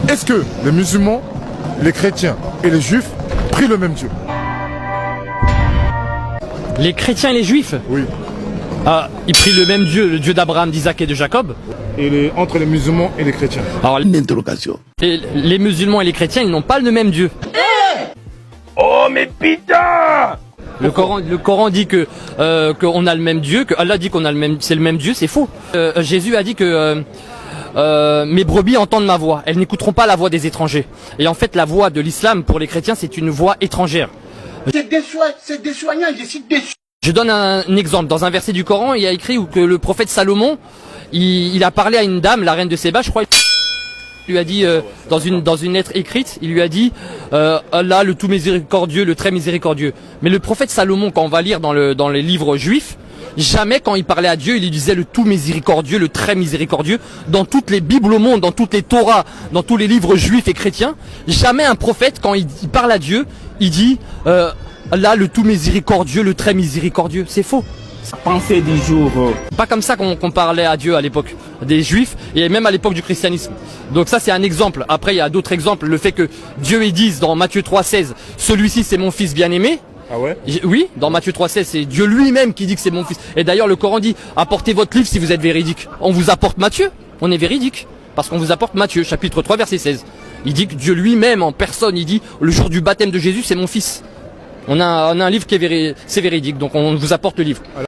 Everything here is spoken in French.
Est-ce que les musulmans, les chrétiens et les juifs prient le même Dieu? Les chrétiens et les juifs, Oui. ils prient le même Dieu, le Dieu d'Abraham, d'Isaac et de Jacob. Et entre les musulmans et les chrétiens? Alors, Une interrogation. les musulmans et les chrétiens, ils n'ont pas le même Dieu. Oh mais putain! Le Coran dit que qu'on a le même Dieu, que Allah dit qu'on a c'est le même Dieu, c'est faux. Jésus a dit que mes brebis entendent ma voix, elles n'écouteront pas la voix des étrangers. Et en fait, la voix de l'islam pour les chrétiens, c'est une voix étrangère. C'est désoignant, je suis déçu. Je donne un exemple. Dans un verset du Coran, il y a écrit que le prophète Salomon, il a parlé à une dame, la reine de Séba, je crois. Il lui a dit, dans une lettre écrite, il lui a dit Allah, le tout miséricordieux, le très miséricordieux. Mais le prophète Salomon, quand on va lire dans les livres juifs, jamais quand il parlait à Dieu, il lui disait le tout miséricordieux, le très miséricordieux. Dans toutes les Bibles au monde, dans toutes les Torahs, dans tous les livres juifs et chrétiens, jamais un prophète, quand il parle à Dieu, il dit Allah, le tout miséricordieux, le très miséricordieux. C'est faux. Pensée du jour. Pas comme ça qu'on parlait à Dieu à l'époque des Juifs et même à l'époque du christianisme. Donc ça c'est un exemple. Après il y a d'autres exemples. Le fait que Dieu dise dans Matthieu 3,16, celui-ci c'est mon fils bien-aimé. Ah ouais? Oui, dans Matthieu 3,16 c'est Dieu lui-même qui dit que c'est mon fils. Et d'ailleurs le Coran dit apportez votre livre si vous êtes véridique. On vous apporte Matthieu, on est véridique. Parce qu'on vous apporte Matthieu chapitre 3 verset 16. Il dit que Dieu lui-même en personne, il dit le jour du baptême de Jésus c'est mon fils. On a un livre qui est véridique, donc on vous apporte le livre. Alors,